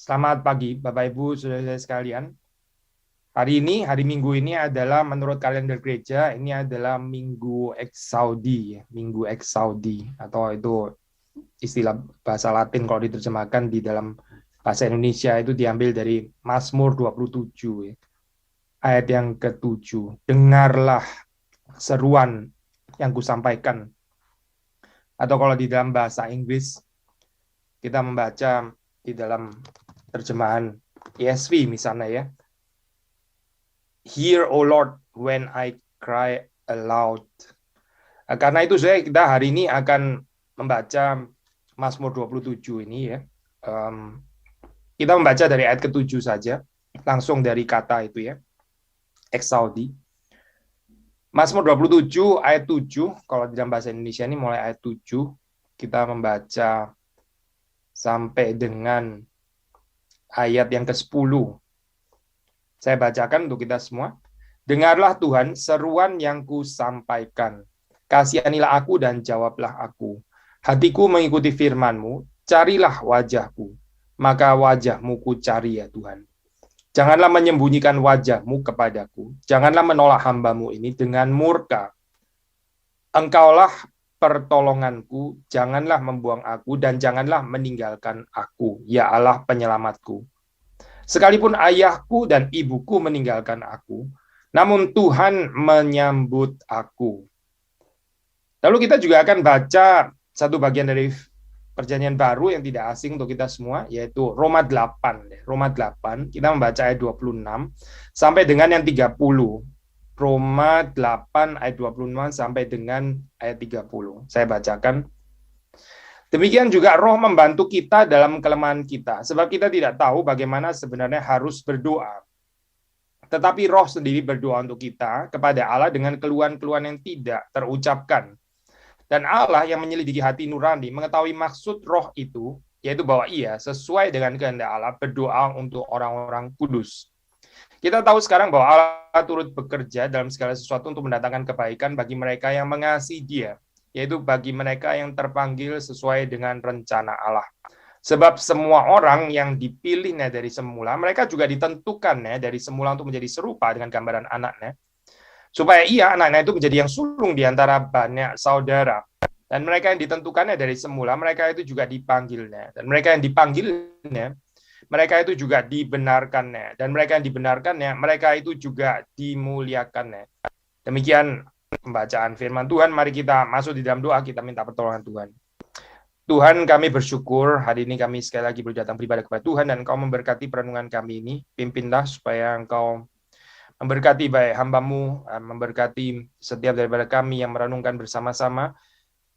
Selamat pagi, Bapak Ibu, saudara-saudara sekalian. Hari ini, hari Minggu ini adalah menurut kalender gereja, ini adalah Minggu Eksaudi, Minggu Eksaudi, atau itu istilah bahasa Latin kalau diterjemahkan di dalam bahasa Indonesia itu diambil dari Mazmur 27, ayat yang ke-7. Dengarlah seruan yang kusampaikan. Atau kalau di dalam bahasa Inggris, kita membaca di dalam terjemahan ESV misalnya ya. Hear, O Lord, when I cry aloud. Karena itu kita hari ini akan membaca Mazmur 27 ini ya. Kita membaca dari ayat ke-7 saja, langsung dari kata itu ya, Exaudi. Mazmur 27 ayat 7, kalau di dalam bahasa Indonesia ini mulai ayat 7, kita membaca sampai dengan ayat yang ke-10. Saya bacakan untuk kita semua. Dengarlah Tuhan seruan yang kusampaikan. Kasihanilah aku dan jawablah aku. Hatiku mengikuti firman-Mu, carilah wajah-Ku. Maka wajah-Mu ku cari ya Tuhan. Janganlah menyembunyikan wajah-Mu kepadaku. Janganlah menolak hamba-Mu ini dengan murka. Engkaulah pertolonganku, janganlah membuang aku dan janganlah meninggalkan aku, ya Allah penyelamatku. Sekalipun ayahku dan ibuku meninggalkan aku, namun Tuhan menyambut aku. Lalu kita juga akan baca satu bagian dari Perjanjian Baru yang tidak asing untuk kita semua, yaitu Roma 8. Roma 8, kita membaca ayat 26 sampai dengan yang 30. Roma 8 ayat 26 sampai dengan ayat 30. Saya bacakan. Demikian juga roh membantu kita dalam kelemahan kita, sebab kita tidak tahu bagaimana sebenarnya harus berdoa. Tetapi roh sendiri berdoa untuk kita kepada Allah dengan keluhan-keluhan yang tidak terucapkan. Dan Allah yang menyelidiki hati nurani mengetahui maksud roh itu, yaitu bahwa ia sesuai dengan kehendak Allah berdoa untuk orang-orang kudus. Kita tahu sekarang bahwa Allah turut bekerja dalam segala sesuatu untuk mendatangkan kebaikan bagi mereka yang mengasihi Dia, yaitu bagi mereka yang terpanggil sesuai dengan rencana Allah. Sebab semua orang yang dipilihnya dari semula, mereka juga ditentukannya dari semula untuk menjadi serupa dengan gambaran anaknya, supaya anaknya itu menjadi yang sulung di antara banyak saudara. Dan mereka yang ditentukannya dari semula, mereka itu juga dipanggilnya. Dan mereka yang dipanggilnya, mereka itu juga dibenarkannya. Dan mereka yang dibenarkannya, mereka itu juga dimuliakannya. Demikian pembacaan firman Tuhan. Mari kita masuk di dalam doa, kita minta pertolongan Tuhan. Tuhan, kami bersyukur hari ini kami sekali lagi boleh datang beribadah kepada Tuhan, dan Engkau memberkati perenungan kami ini. Pimpinlah supaya Engkau memberkati baik hamba-Mu, memberkati setiap daripada kami yang merenungkan bersama-sama.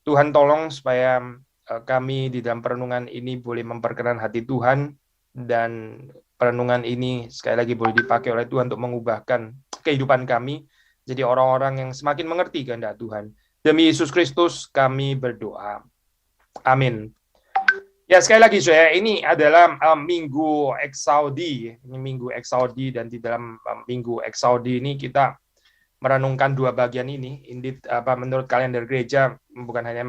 Tuhan tolong supaya kami di dalam perenungan ini boleh memperkenan hati Tuhan, dan perenungan ini sekali lagi boleh dipakai oleh Tuhan untuk mengubahkan kehidupan kami jadi orang-orang yang semakin mengerti kehendak Tuhan. Demi Yesus Kristus kami berdoa. Amin. Ya, sekali lagi saya ini adalah Minggu Eksaudi. Ini Minggu Eksaudi, dan di dalam Minggu Eksaudi ini kita merenungkan dua bagian ini. Indeed, menurut kalender gereja bukan hanya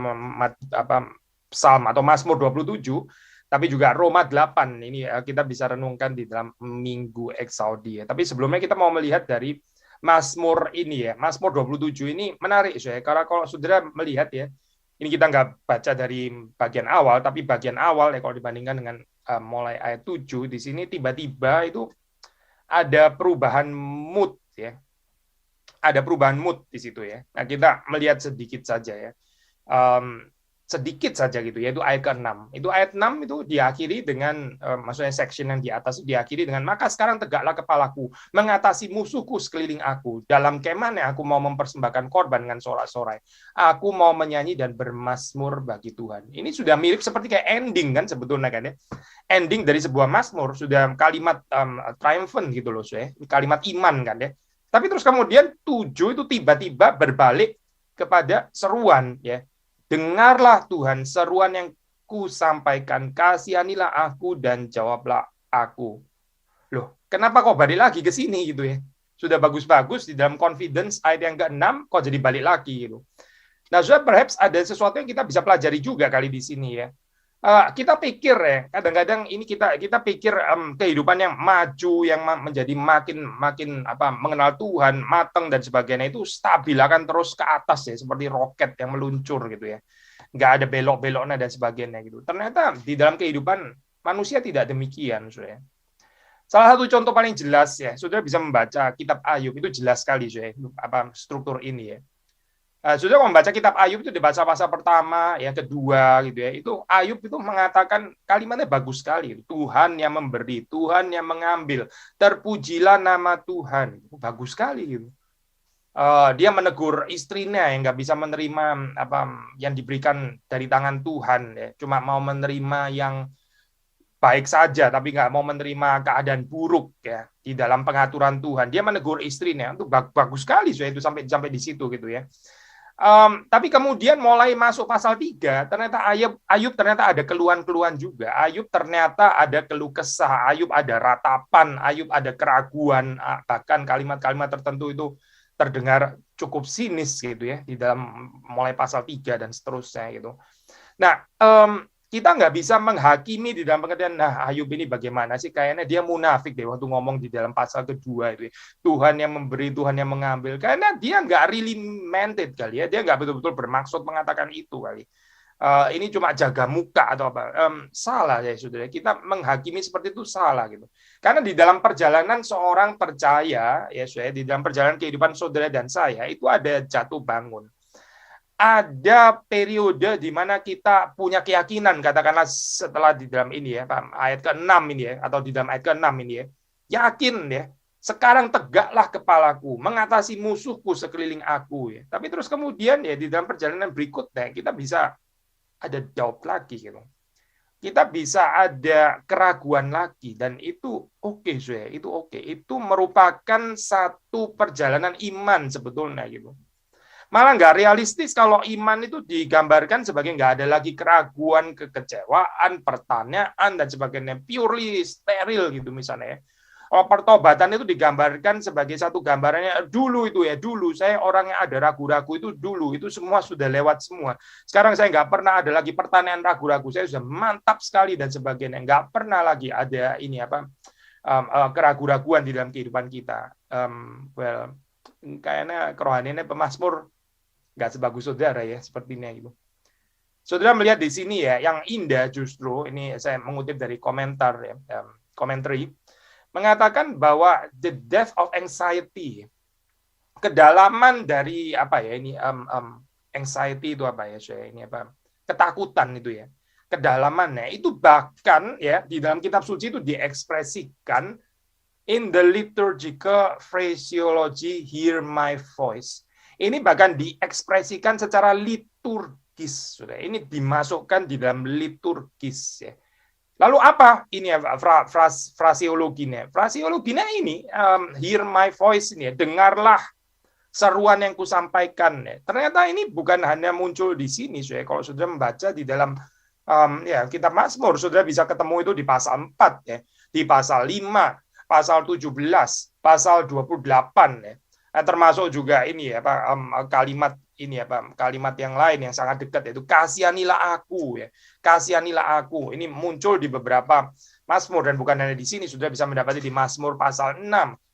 Psalm atau Mazmur 27, tapi juga Roma 8. Ini kita bisa renungkan di dalam Minggu Eksaudi. Tapi sebelumnya kita mau melihat dari Mazmur ini ya. Mazmur 27 ini menarik saya, karena kalau saudara melihat ya, ini kita nggak baca dari bagian awal, tapi bagian awal ya kalau dibandingkan dengan mulai ayat 7, di sini tiba-tiba itu ada perubahan mood ya. Ada perubahan mood di situ ya. Nah, kita melihat sedikit saja ya. Sedikit saja gitu, yaitu ayat ke-6. Itu ayat 6 itu diakhiri dengan, maksudnya section yang di atas diakhiri dengan, maka sekarang tegaklah kepalaku, mengatasi musuhku sekeliling aku. Dalam kemahnya aku mau mempersembahkan korban dengan sorak-sorai. Aku mau menyanyi dan bermazmur bagi Tuhan. Ini sudah mirip seperti kayak ending kan sebetulnya kan ya. Ending dari sebuah mazmur, sudah kalimat triumphant gitu loh, ya. Kalimat iman kan ya. Tapi terus kemudian 7 itu tiba-tiba berbalik kepada seruan ya. Dengarlah Tuhan seruan yang kusampaikan, kasihanilah aku dan jawablah aku. Loh, kenapa kok balik lagi ke sini gitu ya? Sudah bagus-bagus di dalam confidence ayat yang ke-6 kok jadi balik lagi gitu. Nah, sudah perhaps ada sesuatu yang kita bisa pelajari juga kali di sini ya. Kita pikir ya, kadang-kadang ini kita pikir kehidupan yang maju, yang menjadi makin makin apa mengenal Tuhan, matang dan sebagainya itu stabil akan terus ke atas ya, seperti roket yang meluncur gitu ya. Nggak ada belok-beloknya dan sebagainya gitu. Ternyata di dalam kehidupan manusia tidak demikian, Saudara. Salah satu contoh paling jelas ya, Saudara bisa membaca kitab Ayub, itu jelas sekali, Saudara, apa struktur ini ya. Saudara membaca kitab Ayub itu di pasal-pasal pertama, yang kedua gitu ya. Itu Ayub itu mengatakan kalimatnya bagus sekali. Tuhan yang memberi, Tuhan yang mengambil. Terpujilah nama Tuhan. Bagus sekali gitu. Dia menegur istrinya yang nggak bisa menerima apa yang diberikan dari tangan Tuhan ya. Cuma mau menerima yang baik saja tapi nggak mau menerima keadaan buruk ya di dalam pengaturan Tuhan. Dia menegur istrinya. Itu bagus sekali so, itu sampai di situ gitu ya. Tapi kemudian mulai masuk pasal 3, ternyata Ayub ternyata ada keluhan-keluhan juga. Ayub ternyata ada keluh kesah, Ayub ada ratapan, Ayub ada keraguan, bahkan kalimat-kalimat tertentu itu terdengar cukup sinis gitu ya di dalam mulai pasal 3 dan seterusnya gitu. Nah, kita nggak bisa menghakimi di dalam pengertian, nah Ayub ini bagaimana sih, kayaknya dia munafik deh waktu ngomong di dalam pasal kedua itu, Tuhan yang memberi, Tuhan yang mengambil, karena dia nggak really meant it kali ya, dia nggak betul-betul bermaksud mengatakan itu kali. Ini cuma jaga muka atau apa, salah ya saudara, kita menghakimi seperti itu salah gitu. Karena di dalam perjalanan seorang percaya, ya saudara, di dalam perjalanan kehidupan saudara dan saya, itu ada jatuh bangun. Ada periode di mana kita punya keyakinan, katakanlah setelah di dalam ini ya, ayat ke-6 ini ya, atau di dalam ayat ke-6 ini ya, yakin ya, sekarang tegaklah kepalaku, mengatasi musuhku sekeliling aku ya. Tapi terus kemudian ya di dalam perjalanan berikutnya kita bisa ada doubt lagi gitu. Kita bisa ada keraguan lagi dan itu oke, ya, itu oke. Itu merupakan satu perjalanan iman sebetulnya gitu. Malah nggak realistis kalau iman itu digambarkan sebagai nggak ada lagi keraguan, kekecewaan, pertanyaan, dan sebagainya. Purely steril gitu misalnya ya. Oh, pertobatan itu digambarkan sebagai satu gambarannya dulu itu ya, dulu saya orang yang ada ragu-ragu itu dulu, itu semua sudah lewat semua. Sekarang saya nggak pernah ada lagi pertanyaan ragu-ragu, saya sudah mantap sekali dan sebagainya. Nggak pernah lagi ada ini apa keraguan-raguan di dalam kehidupan kita. Well, kayaknya kerohaniannya pemazmur nggak sebagus saudara ya sepertinya gitu. Saudara melihat di sini ya, yang indah justru ini saya mengutip dari komentar ya, commentary mengatakan bahwa the depth of anxiety, kedalaman dari apa ya ini anxiety itu apa ya saya ini apa ketakutan itu ya, kedalamannya itu bahkan ya di dalam kitab suci itu diekspresikan in the liturgical phraseology hear my voice. Ini bahkan diekspresikan secara liturgis, sudah. Ini dimasukkan di dalam liturgis ya. Lalu apa ini ya fraseologinya? Fraseologinya ini hear my voice ini ya, dengarlah seruan yang kusampaikan ya. Ternyata ini bukan hanya muncul di sini, sudah. Kalau sudah membaca di dalam ya kitab Mazmur, sudah bisa ketemu itu di pasal 4 ya, di pasal 5, pasal 17, pasal 28 ya. Termasuk juga ini ya Pak, kalimat ini ya Pak, kalimat yang lain yang sangat dekat yaitu kasihanilah aku ya. Kasihanilah aku. Ini muncul di beberapa Mazmur dan bukan hanya di sini, sudah bisa mendapati di Mazmur pasal 6,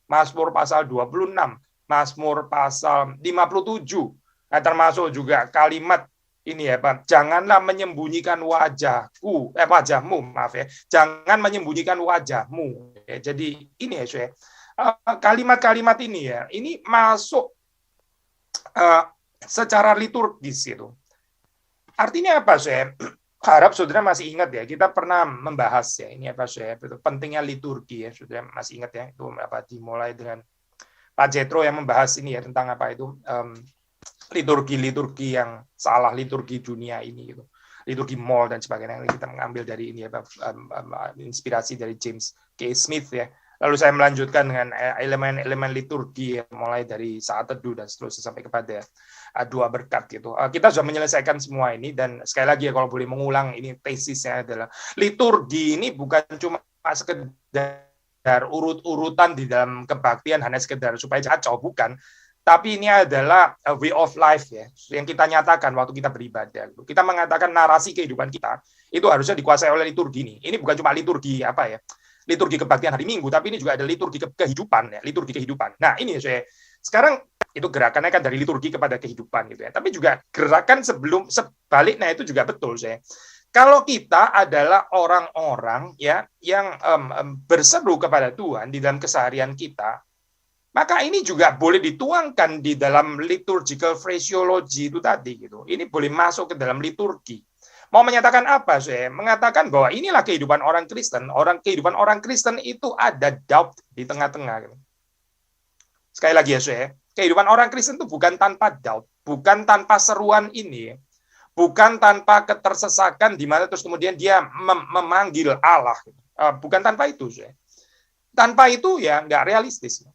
Mazmur pasal 26, Mazmur pasal 57. Termasuk juga kalimat ini ya Pak, janganlah menyembunyikan wajahmu, maaf ya. Jangan menyembunyikan wajahmu. Ya, jadi ini ya saya kalimat-kalimat ini ya, ini masuk secara liturgis itu. Artinya apa, saya harap saudara masih ingat ya, kita pernah membahas ya, ini apa saya, pentingnya liturgi ya, saudara masih ingat ya, itu apa dimulai dengan Pak Jetro yang membahas ini ya tentang apa itu liturgi yang salah, liturgi dunia ini gitu, liturgi mall dan sebagainya. Kita mengambil dari ini ya, inspirasi dari James K. Smith ya. Lalu saya melanjutkan dengan elemen-elemen liturgi mulai dari saat teduh dan seterusnya sampai kepada doa berkat gitu. Kita sudah menyelesaikan semua ini dan sekali lagi ya kalau boleh mengulang ini tesisnya adalah liturgi ini bukan cuma sekedar urut-urutan di dalam kebaktian hanya sekedar supaya kacau, bukan. Tapi ini adalah a way of life ya, yang kita nyatakan waktu kita beribadah. Kita mengatakan narasi kehidupan kita itu harusnya dikuasai oleh liturgi nih. Ini bukan cuma liturgi apa ya, liturgi kebaktian hari Minggu, tapi ini juga ada liturgi kehidupan ya, liturgi kehidupan. Nah ini saya sekarang itu gerakannya kan dari liturgi kepada kehidupan gitu ya. Tapi juga gerakan sebelum sebaliknya itu juga betul saya. Kalau kita adalah orang-orang ya yang berseru kepada Tuhan di dalam keseharian kita, maka ini juga boleh dituangkan di dalam liturgical phraseology itu tadi gitu. Ini boleh masuk ke dalam liturgi. Mau menyatakan apa saya? Mengatakan bahwa inilah kehidupan orang Kristen. Kehidupan orang Kristen itu ada doubt di tengah-tengah. Gitu. Sekali lagi ya saya, kehidupan orang Kristen itu bukan tanpa doubt, bukan tanpa seruan ini, bukan tanpa ketersesakan di mana terus kemudian dia memanggil Allah. Bukan tanpa itu saya. Tanpa itu ya nggak realistis.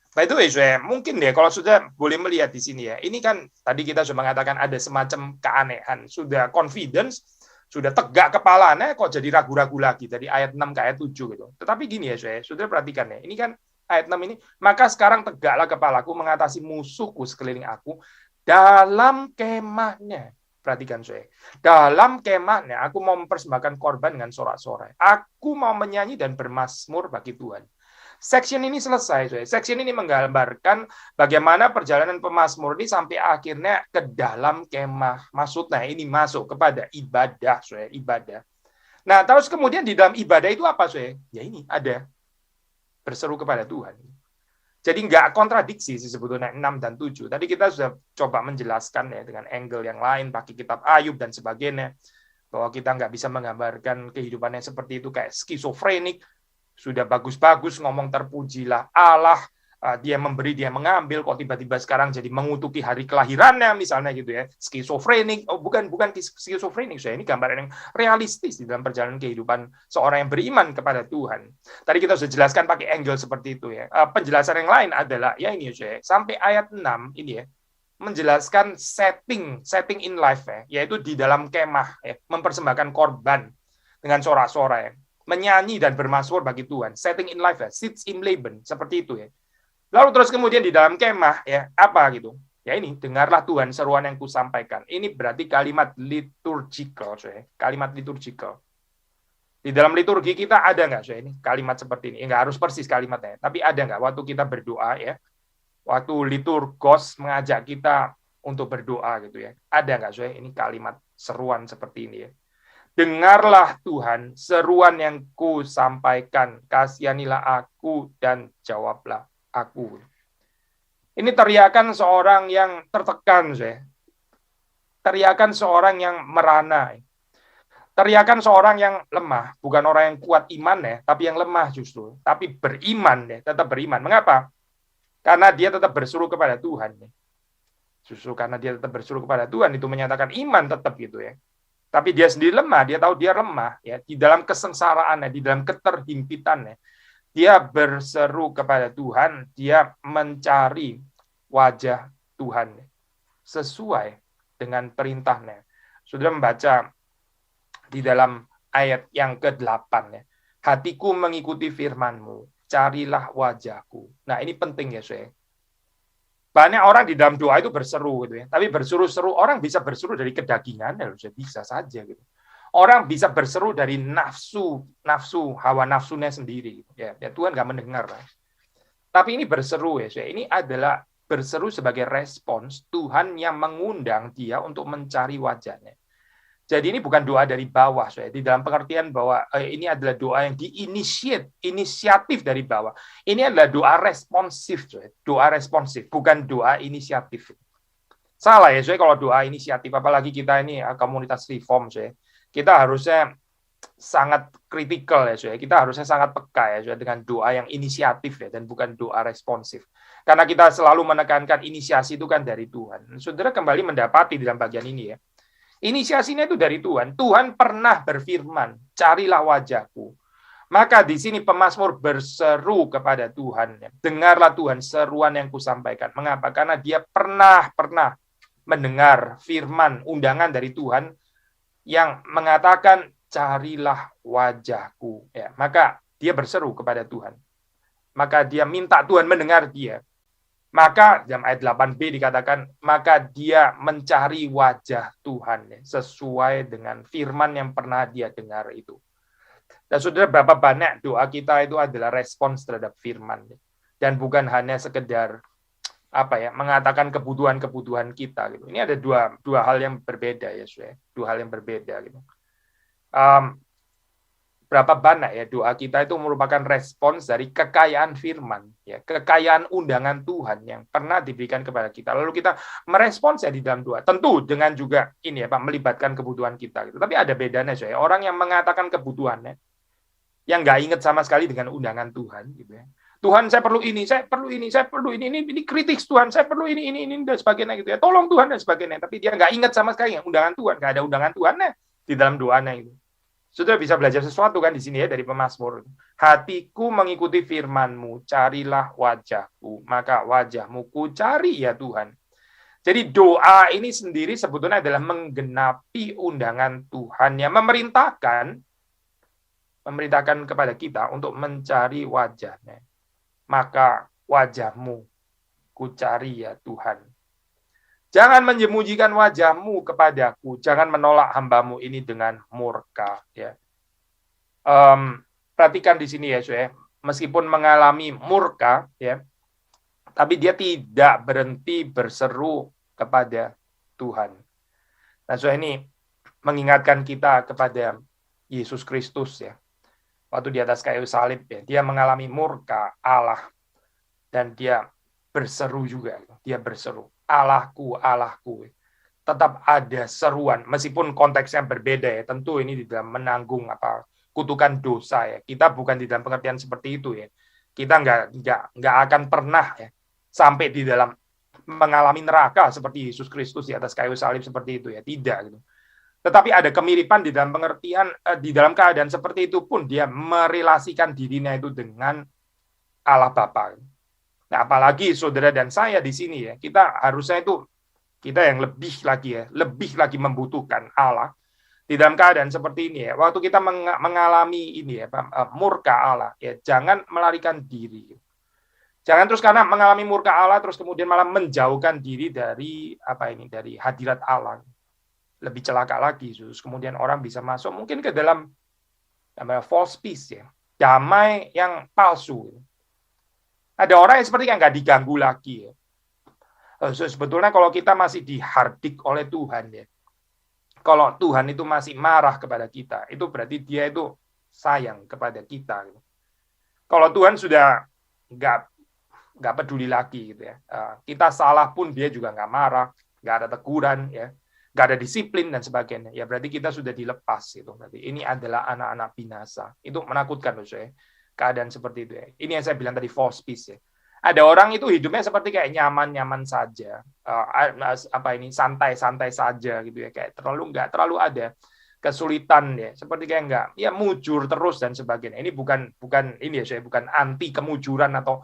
By the way, mungkin deh kalau sudah boleh melihat di sini ya, ini kan tadi kita sudah mengatakan ada semacam keanehan, sudah confidence, sudah tegak kepalanya, kok jadi ragu-ragu lagi dari ayat 6 ke ayat 7 gitu. Tetapi gini ya, sudah perhatikan ya, ini kan ayat 6 ini, maka sekarang tegaklah kepalaku mengatasi musuhku sekeliling aku dalam kemahnya. Perhatikan saya, dalam kemahnya aku mau mempersembahkan korban dengan sorak-sorai. Aku mau menyanyi dan bermazmur bagi Tuhan. Section ini selesai. Section ini menggambarkan bagaimana perjalanan pemazmur ini sampai akhirnya ke dalam kemah. Maksudnya ini masuk kepada ibadah. Ibadah. Nah, terus kemudian di dalam ibadah itu apa? Ya ini ada berseru kepada Tuhan. Jadi nggak kontradiksi sih sebetulnya 6 dan 7. Tadi kita sudah coba menjelaskan ya dengan angle yang lain, pakai kitab Ayub dan sebagainya. Bahwa kita nggak bisa menggambarkan kehidupannya seperti itu kayak skizofrenik. Sudah bagus-bagus ngomong terpujilah Allah, dia memberi, dia mengambil, kok tiba-tiba sekarang jadi mengutuki hari kelahirannya misalnya gitu ya, skizofrenik. Oh bukan skizofrenik, ini gambaran yang realistis di dalam perjalanan kehidupan seorang yang beriman kepada Tuhan. Tadi kita sudah jelaskan pakai angle seperti itu ya. Penjelasan yang lain adalah ya ini saya sampai ayat 6 ini ya, menjelaskan setting in life ya, yaitu di dalam kemah ya, mempersembahkan korban dengan sorak-sorai ya, menyanyi dan bermazmur bagi Tuhan, setting in life ya, sits im Leben, seperti itu ya. Lalu terus kemudian di dalam kemah ya, apa gitu? Ya ini, dengarlah Tuhan seruan yang kusampaikan. Ini berarti kalimat liturgical, kalimat liturgical. Di dalam liturgi kita ada nggak, ini kalimat seperti ini? Nggak harus persis kalimatnya, tapi ada nggak waktu kita berdoa ya, waktu liturgos mengajak kita untuk berdoa gitu ya, ada nggak, ini kalimat seruan seperti ini ya? Dengarlah Tuhan seruan yang ku sampaikan, kasihanilah aku dan jawablah aku. Ini teriakan seorang yang tertekan, teriakan seorang yang merana, teriakan seorang yang lemah, bukan orang yang kuat iman ya, tapi yang lemah justru, tapi beriman ya, tetap beriman. Mengapa? Karena dia tetap berseru kepada Tuhan. Justru karena dia tetap berseru kepada Tuhan itu menyatakan iman tetap gitu ya. Tapi dia sendiri lemah, dia tahu dia lemah ya, di dalam kesengsaraannya, di dalam keterhimpitannya. Dia berseru kepada Tuhan, dia mencari wajah Tuhan sesuai dengan perintahnya. Sudah membaca di dalam ayat yang ke-8 ya. Hatiku mengikuti firman-Mu, carilah wajahku. Nah, ini penting ya, saya. Banyak orang di dalam doa itu berseru gitu ya. Tapi berseru-seru, orang bisa berseru dari kedagingan ya, bisa saja gitu. Orang bisa berseru dari nafsu, hawa nafsunya sendiri gitu. Ya, Tuhan nggak mendengar. Tapi ini berseru ya, ini adalah berseru sebagai respons Tuhan yang mengundang dia untuk mencari wajahnya. Jadi ini bukan doa dari bawah, di dalam pengertian bahwa ini adalah doa yang inisiatif dari bawah. Ini adalah doa responsif, doa responsif, bukan doa inisiatif. Salah ya, kalau doa inisiatif, apalagi kita ini komunitas reform, kita harusnya sangat kritikal ya, kita harusnya sangat peka ya, dengan doa yang inisiatif ya, dan bukan doa responsif. Karena kita selalu menekankan inisiasi itu kan dari Tuhan. Saudara kembali mendapati dalam bagian ini ya. Inisiasinya itu dari Tuhan. Tuhan pernah berfirman, carilah wajahku. Maka di sini pemazmur berseru kepada Tuhan. Dengarlah Tuhan seruan yang kusampaikan. Mengapa? Karena dia pernah mendengar firman, undangan dari Tuhan yang mengatakan, carilah wajahku. Ya, maka dia berseru kepada Tuhan. Maka dia minta Tuhan mendengar dia. Maka dalam ayat 8b dikatakan, maka dia mencari wajah Tuhan sesuai dengan firman yang pernah dia dengar itu. Dan saudara, berapa banyak doa kita itu adalah respons terhadap firman. Dan bukan hanya sekedar mengatakan kebutuhan-kebutuhan kita gitu. Ini ada dua hal yang berbeda ya, saudara. Dua hal yang berbeda gitu. Berapa banyak ya doa kita itu merupakan respons dari kekayaan firman, ya, kekayaan undangan Tuhan yang pernah diberikan kepada kita. Lalu kita meresponsnya di dalam doa. Tentu dengan juga ini ya Pak, melibatkan kebutuhan kita gitu. Tapi ada bedanya saya. Orang yang mengatakan kebutuhannya yang nggak ingat sama sekali dengan undangan Tuhan gitu ya. Tuhan, saya perlu ini, saya perlu ini, saya perlu ini kritik Tuhan, saya perlu ini dan sebagainya gitu ya. Tolong Tuhan dan sebagainya. Tapi dia nggak ingat sama sekali yang undangan Tuhan, nggak ada undangan Tuhannya di dalam doanya itu. Sudah bisa belajar sesuatu kan di sini ya dari pemazmur. Hatiku mengikuti firman-Mu, carilah wajah-Ku, maka wajah-Mu ku cari ya Tuhan. Jadi doa ini sendiri sebetulnya adalah menggenapi undangan Tuhan yang memerintahkan kepada kita untuk mencari wajah-Nya. Maka wajah-Mu ku cari ya Tuhan. Jangan menyembunyikan wajah-Mu kepadaku, jangan menolak hamba-Mu ini dengan murka. Ya. Perhatikan di sini ya, saudara. Meskipun mengalami murka, ya, tapi dia tidak berhenti berseru kepada Tuhan. Nah, saudara, ini mengingatkan kita kepada Yesus Kristus ya. Waktu di atas kayu salib ya, dia mengalami murka Allah dan dia berseru juga. Dia berseru, Allahku, Allahku. Tetap ada seruan, meskipun konteksnya berbeda ya. Tentu ini di dalam menanggung kutukan dosa ya. Kita bukan di dalam pengertian seperti itu ya. Kita nggak akan pernah ya sampai di dalam mengalami neraka seperti Yesus Kristus di atas kayu salib seperti itu ya. Tidak gitu. Tetapi ada kemiripan di dalam pengertian, di dalam keadaan seperti itu pun dia merelasikan dirinya itu dengan Allah Bapa. Nah, apalagi saudara dan saya di sini ya, kita harusnya itu kita yang lebih lagi membutuhkan Allah di dalam keadaan seperti ini ya. Waktu kita mengalami ini ya, murka Allah ya, jangan melarikan diri. Jangan terus karena mengalami murka Allah terus kemudian malah menjauhkan diri dari dari hadirat Allah. Lebih celaka lagi, terus kemudian orang bisa masuk mungkin ke dalam false peace ya, damai yang palsu. Ada orang yang seperti nggak diganggu lagi ya. Sebetulnya kalau kita masih dihardik oleh Tuhan ya, kalau Tuhan itu masih marah kepada kita, itu berarti dia itu sayang kepada kita. Kalau Tuhan sudah nggak peduli lagi gitu ya, kita salah pun dia juga nggak marah, nggak ada teguran ya, nggak ada disiplin dan sebagainya. Ya berarti kita sudah dilepas itu. Berarti ini adalah anak-anak binasa. Itu menakutkan loh saya. Keadaan seperti itu ya. Ini yang saya bilang tadi false peace ya. Ada orang itu hidupnya seperti kayak nyaman-nyaman saja, santai-santai saja gitu ya, kayak nggak terlalu ada kesulitan ya, seperti kayak nggak ya mujur terus dan sebagainya. Ini bukan ini ya, saya bukan anti kemujuran atau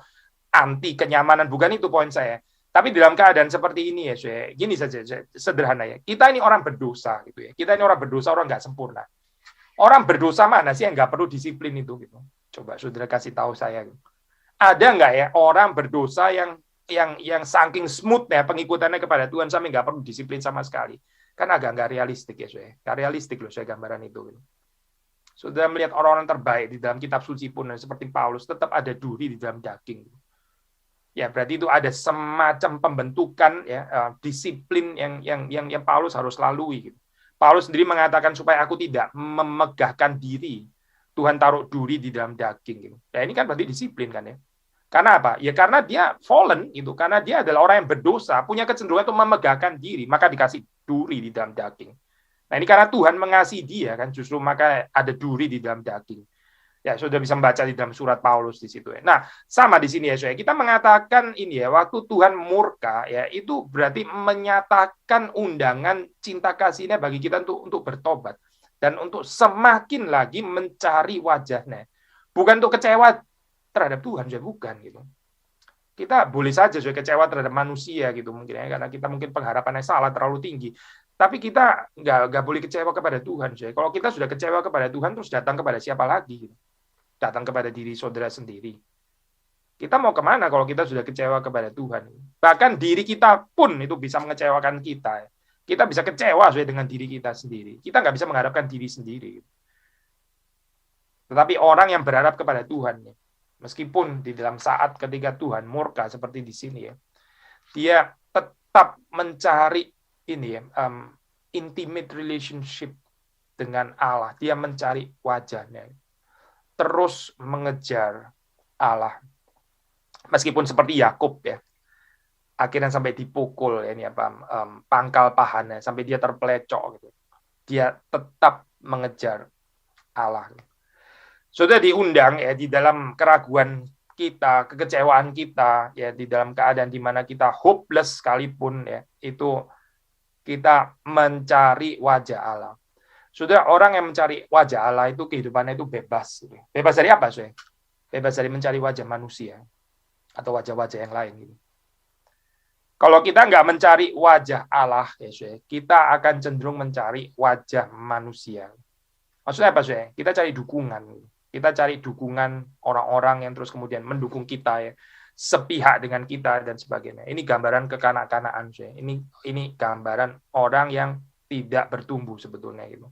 anti kenyamanan, bukan itu poin saya. Tapi dalam keadaan seperti ini ya, saya gini saja sederhana ya. Kita ini orang berdosa gitu ya. Kita ini orang berdosa, orang nggak sempurna. Orang berdosa mana sih yang nggak perlu disiplin itu gitu? Coba saudara kasih tahu saya. Gitu. Ada nggak ya orang berdosa yang saking smooth ya pengikutannya kepada Tuhan sampai nggak perlu disiplin sama sekali? Kan agak nggak realistik ya, saya. Nggak realistik loh saya gambaran itu. Gitu. Sudah melihat orang-orang terbaik di dalam kitab suci pun seperti Paulus tetap ada duri di dalam daging. Ya berarti itu ada semacam pembentukan ya disiplin yang Paulus harus lalui. Gitu. Paulus sendiri mengatakan supaya aku tidak memegahkan diri. Tuhan taruh duri di dalam daging gitu. Nah, ini kan berarti disiplin kan ya. Karena apa? Ya karena dia fallen itu, karena dia adalah orang yang berdosa, punya kecenderungan untuk memegahkan diri, maka dikasih duri di dalam daging. Nah, ini karena Tuhan mengasihi dia kan, justru maka ada duri di dalam daging. Ya, sudah bisa membaca di dalam surat Paulus di situ ya. Nah, sama di sini ya, Saudara. Kita mengatakan ini ya, waktu Tuhan murka ya, itu berarti menyatakan undangan cinta kasihnya bagi kita untuk bertobat. Dan untuk semakin lagi mencari wajahnya. Bukan untuk kecewa terhadap Tuhan, ya bukan gitu. Kita boleh saja kecewa terhadap manusia gitu mungkin ya, karena kita mungkin pengharapannya salah terlalu tinggi. Tapi kita nggak boleh kecewa kepada Tuhan. Kalau kita sudah kecewa kepada Tuhan, terus datang kepada siapa lagi? Gitu. Datang kepada diri saudara sendiri. Kita mau kemana kalau kita sudah kecewa kepada Tuhan? Bahkan diri kita pun itu bisa mengecewakan kita. Kita bisa kecewa sesuai dengan diri kita sendiri. Kita nggak bisa mengharapkan diri sendiri. Tetapi orang yang berharap kepada Tuhan, meskipun di dalam saat ketika Tuhan murka seperti di sini ya, dia tetap mencari ini ya, intimate relationship dengan Allah. Dia mencari wajahnya, terus mengejar Allah. Meskipun seperti Yakub ya, akhirnya sampai dipukul ini apa pangkal pahanya sampai dia terpelecok gitu. Dia tetap mengejar Allah. Sudah diundang ya di dalam keraguan kita, kekecewaan kita ya, di dalam keadaan di mana kita hopeless sekalipun ya, itu kita mencari wajah Allah. Sudah, orang yang mencari wajah Allah itu kehidupannya itu bebas. Bebas dari apa, Soe? Bebas dari mencari wajah manusia atau wajah-wajah yang lain gitu. Kalau kita nggak mencari wajah Allah, ya, kita akan cenderung mencari wajah manusia. Maksudnya apa, Soe? Kita cari dukungan. Kita cari dukungan orang-orang yang terus kemudian mendukung kita, ya, sepihak dengan kita dan sebagainya. Ini gambaran kekanak-kanakan, Soe. Ini gambaran orang yang tidak bertumbuh sebetulnya gitu.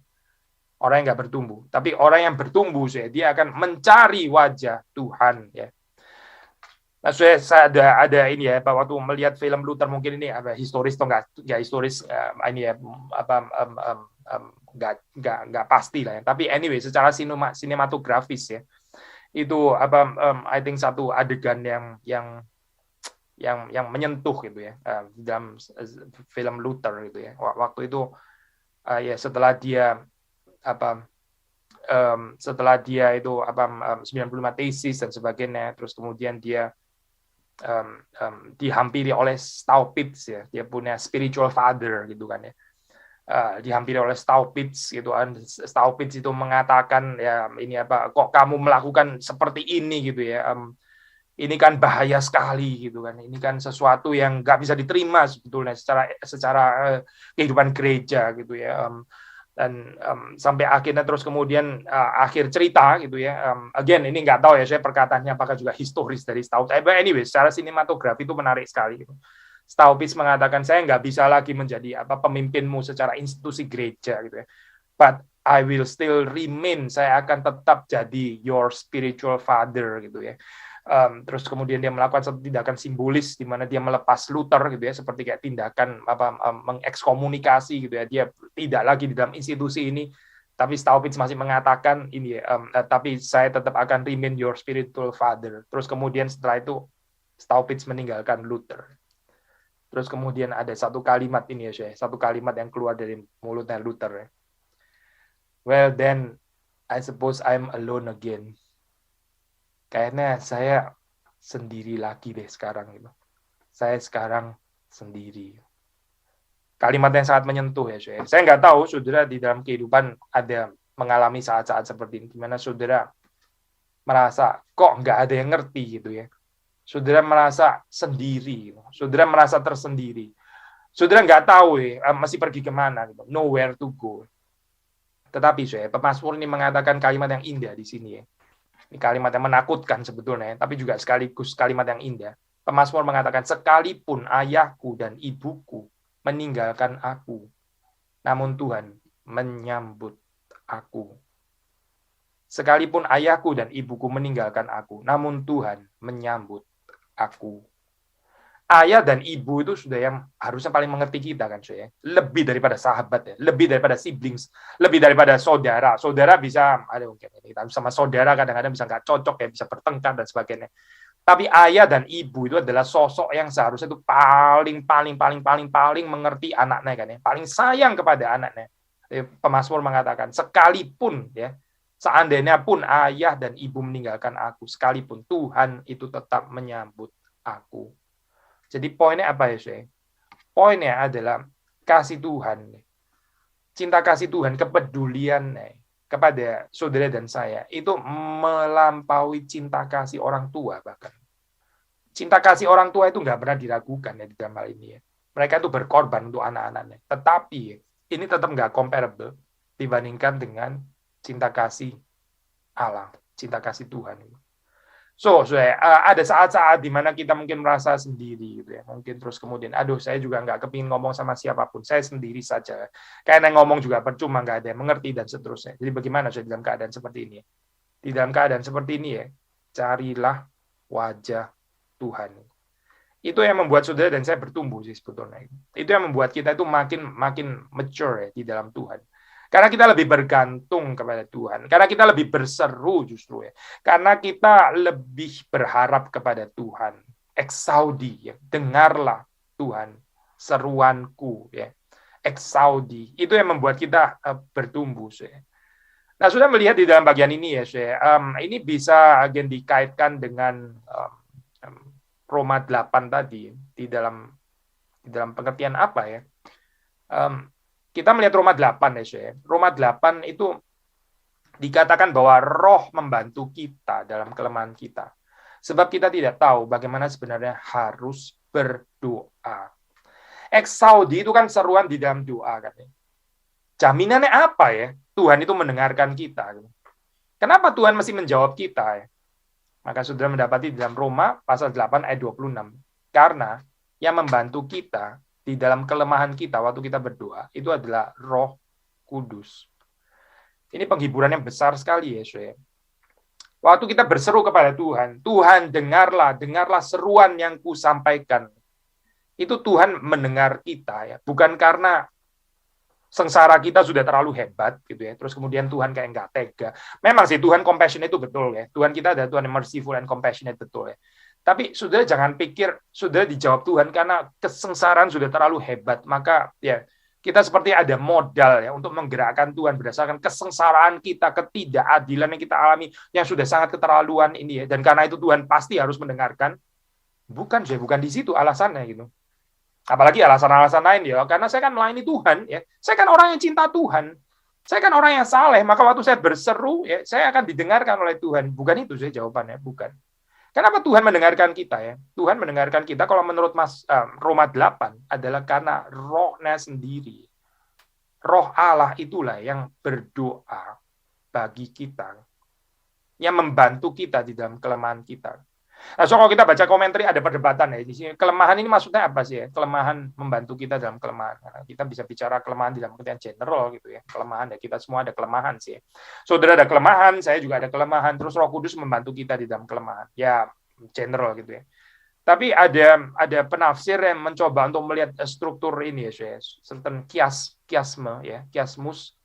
Orang yang nggak bertumbuh. Tapi orang yang bertumbuh, Soe, dia akan mencari wajah Tuhan, ya. Nah, saya ada ini ya, waktu melihat film Luther, mungkin ini apa historis atau nggak historis, ini ya apa nggak pasti lah ya. Tapi anyway, secara sinematografis ya, itu apa I think satu adegan yang menyentuh gitu ya, dalam film Luther gitu ya. Waktu itu ya setelah dia apa setelah dia itu apa 95 tesis dan sebagainya, terus kemudian dia dihampiri oleh Staupitz ya, dia punya spiritual father gitu kan ya, dihampiri oleh Staupitz gitu kan. Staupitz itu mengatakan ya ini apa, kok kamu melakukan seperti ini gitu ya, ini kan bahaya sekali gitu kan, ini kan sesuatu yang nggak bisa diterima sebetulnya secara kehidupan gereja gitu ya. Dan sampai akhirnya terus kemudian akhir cerita gitu ya, again ini nggak tahu ya saya perkataannya apakah juga historis dari Staupitz, but anyway secara sinematografi itu menarik sekali gitu. Staupitz mengatakan saya nggak bisa lagi menjadi apa pemimpinmu secara institusi gereja gitu ya, but I will still remain, saya akan tetap jadi your spiritual father gitu ya. Terus kemudian dia melakukan satu tindakan simbolis di mana dia melepas Luther gitu ya, seperti kayak tindakan apa mengekskomunikasi gitu ya, dia tidak lagi di dalam institusi ini, tapi Staupitz masih mengatakan ini ya, tapi saya tetap akan remain your spiritual father. Terus kemudian setelah itu Staupitz meninggalkan Luther. Terus kemudian ada satu kalimat ini ya, satu kalimat yang keluar dari mulutnya Luther ya. Well then I suppose I'm alone again. Kayaknya saya sendiri lagi deh sekarang gitu. Saya sekarang sendiri. Kalimat yang sangat menyentuh ya, Syekh. Saya nggak tahu saudara di dalam kehidupan ada mengalami saat-saat seperti ini, di mana saudara merasa kok nggak ada yang ngerti gitu ya. Saudara merasa sendiri, saudara merasa tersendiri. Saudara nggak tahu ya, masih pergi kemana gitu, nowhere to go. Tetapi Syekh, pemazmur ini mengatakan kalimat yang indah di sini ya. Ini kalimat yang menakutkan sebetulnya, tapi juga sekaligus kalimat yang indah. Pemazmur mengatakan, sekalipun ayahku dan ibuku meninggalkan aku, namun Tuhan menyambut aku. Sekalipun ayahku dan ibuku meninggalkan aku, namun Tuhan menyambut aku. Ayah dan ibu itu sudah yang harusnya paling mengerti kita kan, ya. Lebih daripada sahabat ya, lebih daripada siblings, lebih daripada saudara. Saudara bisa, ada mungkin kita sama saudara kadang-kadang bisa nggak cocok ya, bisa bertengkar dan sebagainya. Tapi ayah dan ibu itu adalah sosok yang seharusnya itu paling mengerti anaknya kan ya, paling sayang kepada anaknya. Pemazmur mengatakan, sekalipun ya, seandainya pun ayah dan ibu meninggalkan aku, sekalipun Tuhan itu tetap menyambut aku. Jadi poinnya apa ya, Syekh? Poinnya adalah kasih Tuhan. Cinta kasih Tuhan, kepedulian kepada saudara dan saya, itu melampaui cinta kasih orang tua bahkan. Cinta kasih orang tua itu nggak pernah diragukan ya di dalam hal ini ya. Mereka itu berkorban untuk anak-anaknya. Tetapi ini tetap nggak comparable dibandingkan dengan cinta kasih Allah, cinta kasih Tuhan. Ada saat-saat di mana kita mungkin merasa sendiri gitu ya. Mungkin terus kemudian, aduh saya juga nggak kepingin ngomong sama siapapun, saya sendiri saja. Kayak ngomong juga percuma, nggak ada yang mengerti dan seterusnya. Jadi bagaimana saya dalam keadaan seperti ini? Di dalam keadaan seperti ini ya, carilah wajah Tuhan. Itu yang membuat saudara dan saya bertumbuh sih sebetulnya. Itu yang membuat kita itu makin mature ya di dalam Tuhan. Karena kita lebih bergantung kepada Tuhan. Karena kita lebih berseru justru ya. Karena kita lebih berharap kepada Tuhan. Exaudi ya. Dengarlah Tuhan seruanku ya. Exaudi. Itu yang membuat kita bertumbuh ya. Nah, sudah melihat di dalam bagian ini ya, ini bisa dikaitkan dengan Roma 8 tadi di dalam pengertian apa ya? Kita melihat Roma 8 ya, Roma 8 itu dikatakan bahwa Roh membantu kita dalam kelemahan kita. Sebab kita tidak tahu bagaimana sebenarnya harus berdoa. Exaudi itu kan seruan di dalam doa kan. Jaminannya apa ya? Tuhan itu mendengarkan kita. Kenapa Tuhan mesti menjawab kita ya? Maka saudara mendapati di dalam Roma pasal 8 ayat 26. Karena yang membantu kita di dalam kelemahan kita waktu kita berdoa, itu adalah Roh Kudus. Ini penghiburan yang besar sekali ya, saudara. Waktu kita berseru kepada Tuhan, Tuhan dengarlah seruan yang kusampaikan. Itu Tuhan mendengar kita ya, bukan karena sengsara kita sudah terlalu hebat gitu ya. Terus kemudian Tuhan kayak nggak tega. Memang sih Tuhan compassionate itu betul ya. Tuhan kita adalah Tuhan yang merciful and compassionate betul ya. Tapi saudara jangan pikir saudara dijawab Tuhan karena kesengsaraan sudah terlalu hebat. Maka ya kita seperti ada modal ya untuk menggerakkan Tuhan berdasarkan kesengsaraan kita, ketidakadilan yang kita alami yang sudah sangat keterlaluan ini ya. Dan karena itu Tuhan pasti harus mendengarkan. Bukan di situ alasannya gitu. Apalagi alasan-alasan lain ya, karena saya kan melayani Tuhan ya. Saya kan orang yang cinta Tuhan. Saya kan orang yang saleh, maka waktu saya berseru ya, saya akan didengarkan oleh Tuhan. Bukan itu saya jawabannya, bukan. Kenapa Tuhan mendengarkan kita ya? Tuhan mendengarkan kita kalau menurut Roma 8 adalah karena Roh-Nya sendiri. Roh Allah itulah yang berdoa bagi kita. Yang membantu kita di dalam kelemahan kita. Nah, so kalau kita baca komentari ada perdebatan ya di sini. Kelemahan ini maksudnya apa sih ya? Kelemahan membantu kita dalam kelemahan. Nah, kita bisa bicara kelemahan di dalam pengertian general gitu ya. Kelemahan ya, kita semua ada kelemahan sih. Saudara ada kelemahan, saya juga ada kelemahan. Terus Roh Kudus membantu kita di dalam kelemahan. Ya, general gitu ya. Tapi ada penafsir yang mencoba untuk melihat struktur ini ya, certain kiasme ya, kiasmus.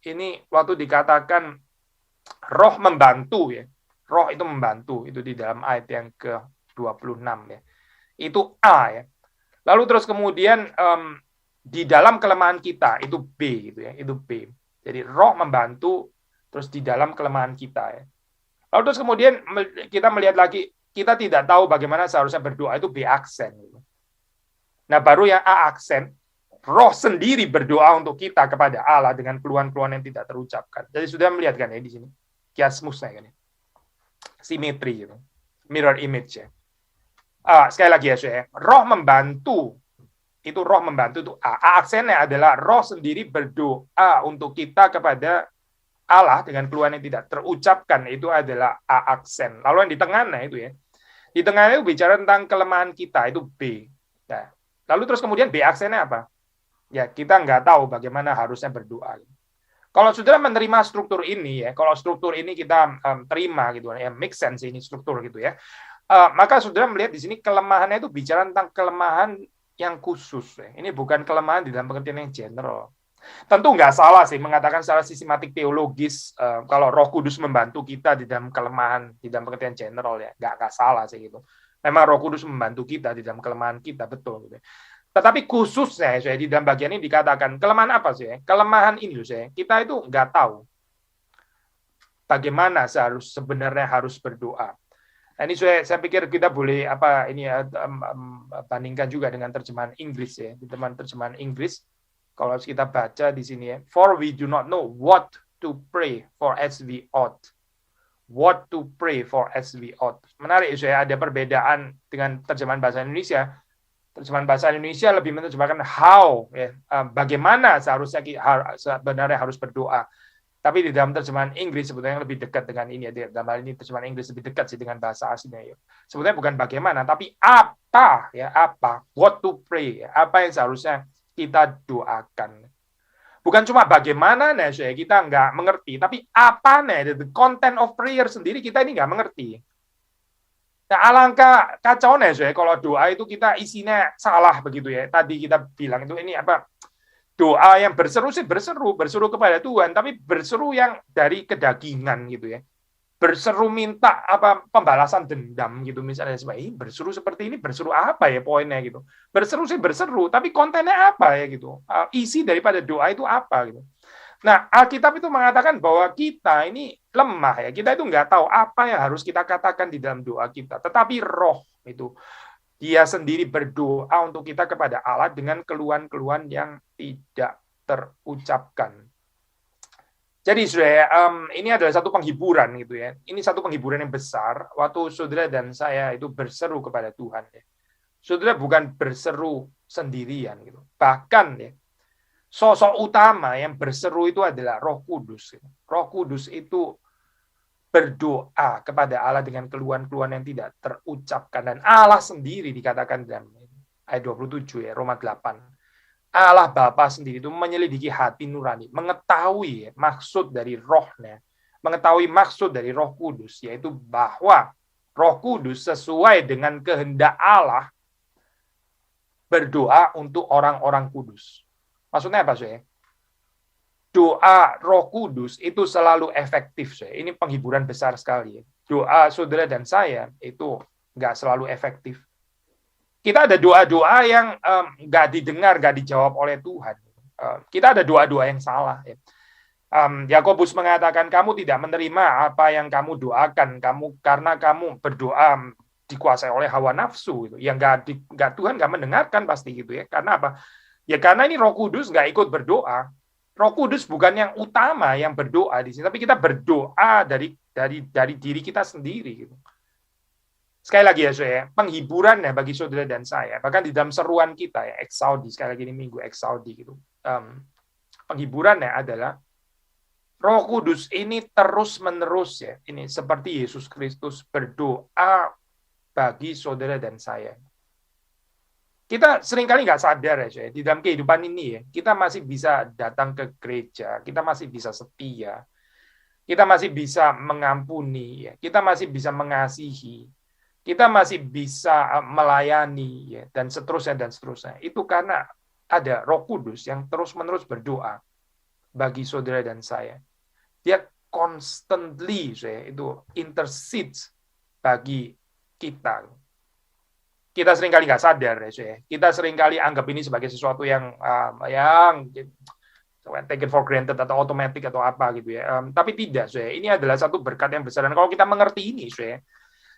Ini waktu dikatakan Roh membantu ya. Roh itu membantu, itu di dalam ayat yang ke-26 ya. Itu A ya. Lalu terus kemudian di dalam kelemahan kita, itu B gitu ya, itu B. Jadi Roh membantu terus di dalam kelemahan kita ya. Lalu terus kemudian kita melihat lagi, kita tidak tahu bagaimana seharusnya berdoa, itu B aksen gitu. Nah, baru yang A aksen, Roh sendiri berdoa untuk kita kepada Allah dengan keluhan-keluhan yang tidak terucapkan. Jadi sudah melihat kan ya di sini. Kiasmusnya kan ya. Simetri gitu. Mirror image ya. Sekali lagi ya, saya. Roh membantu. Itu Roh membantu itu A. A aksennya adalah Roh sendiri berdoa untuk kita kepada Allah dengan keluhan yang tidak terucapkan. Itu adalah A aksen. Lalu yang di tengahnya itu ya. Di tengahnya itu bicara tentang kelemahan kita, itu B. Nah, lalu terus kemudian B aksennya apa? Ya, kita nggak tahu bagaimana harusnya berdoa. Kalau saudara menerima struktur ini ya, kalau struktur ini kita terima gitu ya, make sense ini struktur gitu ya. Maka saudara melihat di sini kelemahannya itu bicara tentang kelemahan yang khusus ya. Ini bukan kelemahan di dalam pengertian yang general. Tentu nggak salah sih mengatakan secara sistematik teologis kalau Roh Kudus membantu kita di dalam kelemahan di dalam pengertian general ya, nggak salah sih gitu. Memang Roh Kudus membantu kita di dalam kelemahan kita, betul gitu. Tetapi khususnya saya di dalam bagian ini dikatakan kelemahan apa sih? Kelemahan ini saya kita itu nggak tahu bagaimana sebenarnya harus berdoa. Nah, ini saya pikir kita boleh bandingkan juga dengan terjemahan Inggris ya. Di terjemahan Inggris kalau kita baca di sini ya, for we do not know what to pray for as we ought. What to pray for as we ought. Menarik saya ada perbedaan dengan terjemahan bahasa Indonesia. Terjemahan bahasa Indonesia lebih menerjemahkan how ya, bagaimana sebenarnya harus berdoa. Tapi di dalam terjemahan Inggris sebetulnya yang lebih dekat dengan ini ya. Dalam hal ini terjemahan Inggris lebih dekat sih dengan bahasa aslinya ya. Sebetulnya bukan bagaimana, tapi apa ya, apa, what to pray, ya, apa yang seharusnya kita doakan. Bukan cuma bagaimana nih, saya kita nggak mengerti, tapi apa nih, the content of prayer sendiri kita ini nggak mengerti. Nah, alangkah kacau nih, saya kalau doa itu kita isinya salah begitu ya. Tadi kita bilang itu ini apa? Doa yang berseru sih berseru kepada Tuhan, tapi berseru yang dari kedagingan gitu ya. Berseru minta apa pembalasan dendam gitu misalnya, berseru seperti ini, berseru apa ya poinnya gitu. Berseru sih berseru, tapi kontennya apa ya gitu. Isi daripada doa itu apa gitu. Nah, Alkitab itu mengatakan bahwa kita ini lemah ya. Kita itu nggak tahu apa yang harus kita katakan di dalam doa kita. Tetapi Roh itu dia sendiri berdoa untuk kita kepada Allah dengan keluhan-keluhan yang tidak terucapkan. Jadi ini adalah satu penghiburan gitu ya. Ini satu penghiburan yang besar waktu saudara dan saya itu berseru kepada Tuhan ya. Saudara bukan berseru sendirian gitu. Bahkan ya, sosok utama yang berseru itu adalah Roh Kudus. Roh Kudus itu berdoa kepada Allah dengan keluhan-keluhan yang tidak terucapkan. Dan Allah sendiri dikatakan dalam ayat 27 ya, Roma 8. Allah Bapa sendiri itu menyelidiki hati nurani, mengetahui maksud dari rohnya, mengetahui maksud dari Roh Kudus, yaitu bahwa Roh Kudus sesuai dengan kehendak Allah berdoa untuk orang-orang kudus. Maksudnya apa sih? Doa Roh Kudus itu selalu efektif. Ini penghiburan besar sekali. Doa saudara dan saya itu nggak selalu efektif. Kita ada doa-doa yang nggak didengar, nggak dijawab oleh Tuhan. Kita ada doa-doa yang salah. Yakobus mengatakan kamu tidak menerima apa yang kamu doakan, karena kamu berdoa dikuasai oleh hawa nafsu. Yang nggak Tuhan nggak mendengarkan pasti gitu ya. Karena apa? Ya karena ini Roh Kudus nggak ikut berdoa. Roh Kudus bukan yang utama yang berdoa di sini, tapi kita berdoa dari diri kita sendiri. Gitu. Sekali lagi ya, saudara, penghiburan ya bagi saudara dan saya, bahkan di dalam seruan kita ya, Exaudi, sekali lagi ini minggu Exaudi gitu. Penghiburannya adalah Roh Kudus ini terus-menerus ya, ini seperti Yesus Kristus berdoa bagi saudara dan saya. Kita seringkali nggak sadar ya, di dalam kehidupan ini ya, kita masih bisa datang ke gereja, kita masih bisa setia, kita masih bisa mengampuni, ya, kita masih bisa mengasihi, kita masih bisa melayani, ya, dan seterusnya dan seterusnya. Itu karena ada Roh Kudus yang terus-menerus berdoa bagi saudara dan saya. Dia constantly, ya, itu intercedes bagi kita. Kita seringkali nggak sadar ya, kita seringkali anggap ini sebagai sesuatu yang taken for granted atau otomatis atau apa gitu ya. Tapi tidak, ya. Ini adalah satu berkat yang besar. Dan kalau kita mengerti ini, ya,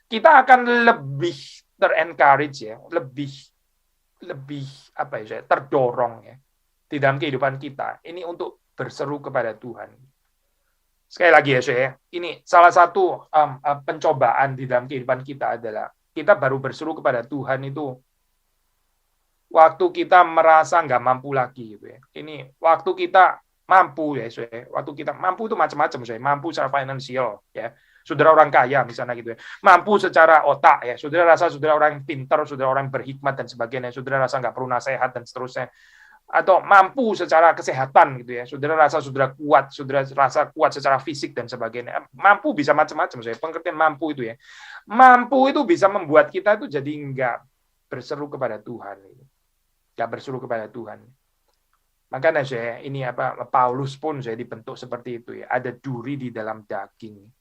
kita akan lebih ter-encourage ya, lebih apa ya, terdorong ya di dalam kehidupan kita. Ini untuk berseru kepada Tuhan. Sekali lagi ya, saya, ini salah satu pencobaan di dalam kehidupan kita adalah kita baru berseru kepada Tuhan itu waktu kita merasa nggak mampu lagi gitu ya. Ini waktu kita mampu ya, waktu kita mampu itu macam-macam, mampu secara finansial ya. Saudara orang kaya misalnya gitu ya. Mampu secara otak ya. Saudara rasa saudara orang pintar, saudara orang berhikmat dan sebagainya. Saudara rasa nggak perlu nasihat dan seterusnya. Atau mampu secara kesehatan gitu ya. Saudara rasa saudara kuat, saudara rasa kuat secara fisik dan sebagainya. Mampu bisa macam-macam, pengertian mampu itu ya. Mampu itu bisa membuat kita itu jadi nggak berseru kepada Tuhan. Nggak berseru kepada Tuhan. Makanya saya ini Paulus pun saya dibentuk seperti itu ya. Ada duri di dalam daging.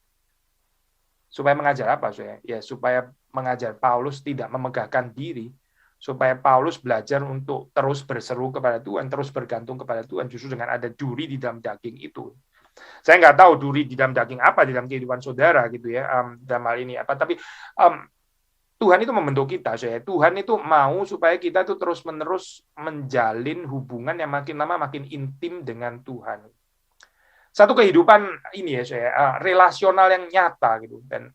Supaya mengajar apa saya? Ya supaya mengajar Paulus tidak memegahkan diri. Supaya Paulus belajar untuk terus berseru kepada Tuhan, terus bergantung kepada Tuhan, justru dengan ada duri di dalam daging itu. Saya nggak tahu duri di dalam daging apa di dalam kehidupan saudara gitu ya, dalam hal ini apa. Tapi Tuhan itu membentuk kita, saya. Tuhan itu mau supaya kita itu terus-menerus menjalin hubungan yang makin lama makin intim dengan Tuhan. Satu kehidupan ini ya saya, relasional yang nyata gitu. Dan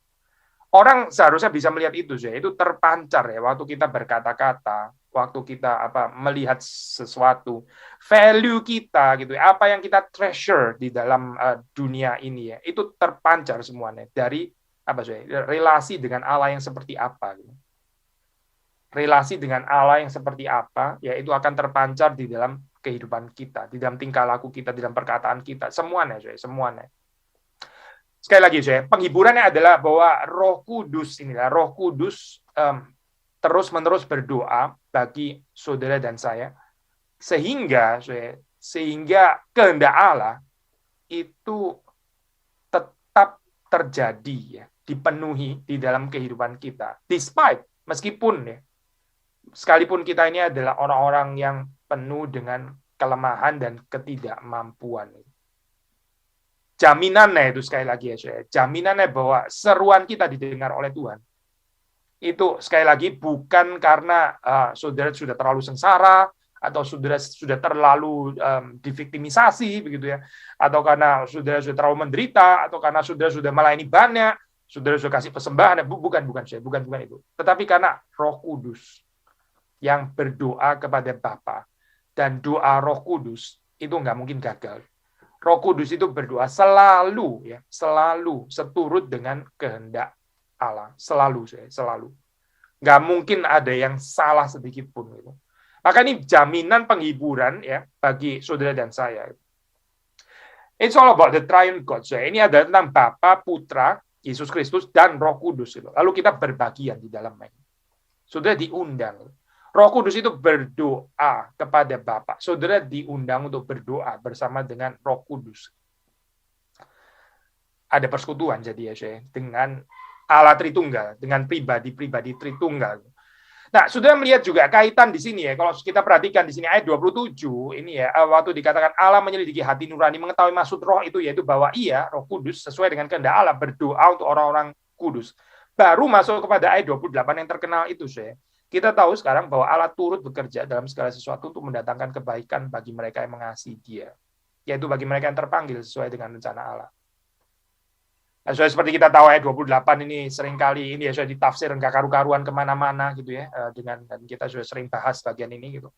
Orang seharusnya bisa melihat itu, itu terpancar ya waktu kita berkata-kata, waktu kita melihat sesuatu, value kita gitu, apa yang kita treasure di dalam dunia ini ya, itu terpancar semuanya dari relasi dengan Allah yang seperti apa gitu. Relasi dengan Allah yang seperti apa, ya itu akan terpancar di dalam kehidupan kita, di dalam tingkah laku kita, di dalam perkataan kita, semuanya. Sekali lagi, penghiburannya adalah bahwa Roh Kudus terus-menerus berdoa bagi saudara dan saya, sehingga kehendak Allah itu tetap terjadi, ya, dipenuhi di dalam kehidupan kita, meskipun sekalipun kita ini adalah orang-orang yang penuh dengan kelemahan dan ketidakmampuan. Jaminannya itu sekali lagi jaminannya bahwa seruan kita didengar oleh Tuhan. Itu sekali lagi bukan karena saudara sudah terlalu sengsara atau saudara sudah terlalu diviktimisasi begitu ya, atau karena saudara sudah terlalu menderita, atau karena saudara sudah melayani banyak, saudara sudah kasih persembahan, bukan itu. Tetapi karena Roh Kudus yang berdoa kepada Bapa, dan doa Roh Kudus itu nggak mungkin gagal. Roh Kudus itu berdoa selalu seturut dengan kehendak Allah, selalu. Nggak mungkin ada yang salah sedikit pun gitu. Maka ini jaminan penghiburan ya bagi saudara dan saya. It's all about the triune God. Ini adalah tentang Bapa, Putra, Yesus Kristus, dan Roh Kudus. Lalu kita berbagian di dalamnya. Saudara diundang. Roh Kudus itu berdoa kepada Bapa. Saudara diundang untuk berdoa bersama dengan Roh Kudus. Ada persekutuan jadi ya, dengan Allah Tritunggal, dengan pribadi-pribadi Tritunggal. Nah, saudara melihat juga kaitan di sini ya. Kalau kita perhatikan di sini ayat 27 ini ya, waktu dikatakan Allah menyelidiki hati nurani, mengetahui maksud Roh itu, yaitu bahwa Roh Kudus sesuai dengan kehendak Allah berdoa untuk orang-orang kudus. Baru masuk kepada ayat 28 yang terkenal itu, kita tahu sekarang bahwa Allah turut bekerja dalam segala sesuatu untuk mendatangkan kebaikan bagi mereka yang mengasihi Dia, yaitu bagi mereka yang terpanggil sesuai dengan rencana Allah. Nah, seperti kita tahu ayat 28 ini seringkali ini sudah ditafsir enggak karu-karuan kemana-mana gitu ya, dan kita sudah sering bahas bagian ini gitu.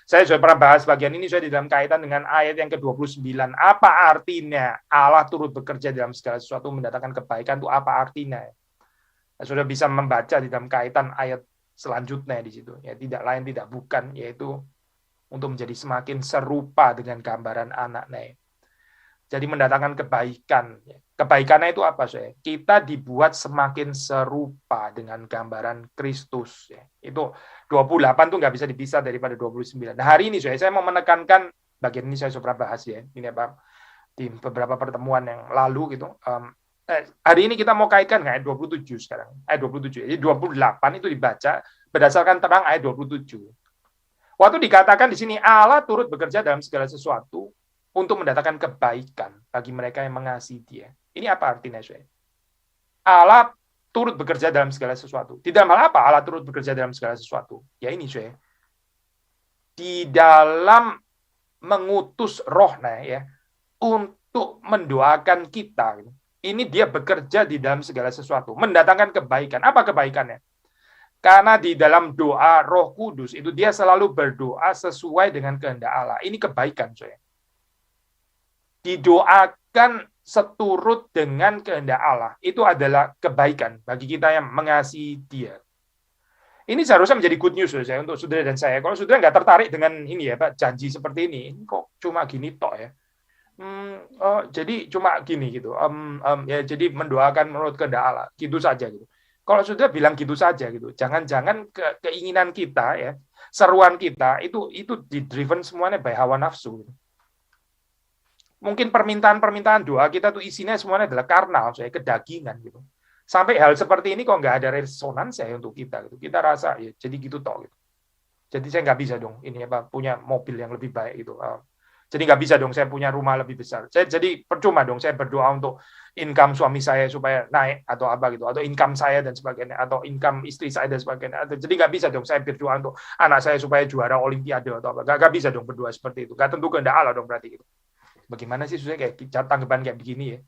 Saya sudah pernah bahas bagian ini di dalam kaitan dengan ayat yang ke-29. Apa artinya Allah turut bekerja dalam segala sesuatu mendatangkan kebaikan, itu apa artinya? Sudah bisa membaca di dalam kaitan ayat selanjutnya di situ, ya, tidak lain tidak bukan, yaitu untuk menjadi semakin serupa dengan gambaran anaknya. Jadi mendatangkan kebaikan. Kebaikannya itu apa, Kita dibuat semakin serupa dengan gambaran Kristus. Itu 28 tuh nggak bisa dipisah daripada 29. Nah, hari ini saya mau menekankan bagian ini, saya sudah bahas ya. Ini di beberapa pertemuan yang lalu gitu. Hari ini kita mau kaitkan ayat 27 sekarang. Ayat 27. Jadi 28 itu dibaca berdasarkan terang ayat 27. Waktu dikatakan di sini Allah turut bekerja dalam segala sesuatu untuk mendatangkan kebaikan bagi mereka yang mengasihi Dia. Ini apa artinya, Allah turut bekerja dalam segala sesuatu. Di dalam hal apa Allah turut bekerja dalam segala sesuatu? Ya ini, di dalam mengutus rohnya ya untuk mendoakan kita. Ini Dia bekerja di dalam segala sesuatu, mendatangkan kebaikan. Apa kebaikannya? Karena di dalam doa Roh Kudus itu Dia selalu berdoa sesuai dengan kehendak Allah. Ini kebaikan, Didoakan seturut dengan kehendak Allah. Itu adalah kebaikan bagi kita yang mengasihi Dia. Ini seharusnya menjadi good news untuk saudara dan saya. Kalau saudara nggak tertarik dengan ini ya, Pak, janji seperti ini kok cuma gini tok ya. Jadi cuma gini gitu. Ya jadi mendoakan menurut kehendak Allah, gitu saja gitu. Kalau sudah bilang gitu saja gitu, jangan-jangan keinginan kita ya, seruan kita itu di-driven semuanya by hawa nafsu. Gitu. Mungkin permintaan-permintaan doa kita tuh isinya semuanya adalah karnal, kedagingan gitu. Sampai hal seperti ini kok nggak ada resonans untuk kita gitu. Kita rasa ya jadi gitu tok gitu. Jadi saya nggak bisa dong ini punya mobil yang lebih baik gitu. Jadi nggak bisa dong saya punya rumah lebih besar. Jadi percuma dong saya berdoa untuk income suami saya supaya naik atau apa gitu, atau income saya dan sebagainya, atau income istri saya dan sebagainya. Jadi nggak bisa dong saya berdoa untuk anak saya supaya juara olimpiade atau apa. Nggak bisa dong berdoa seperti itu. Nggak tentu kehendak Allah dong berarti gitu. Bagaimana sih susah kayak tanggapan kayak begini ya?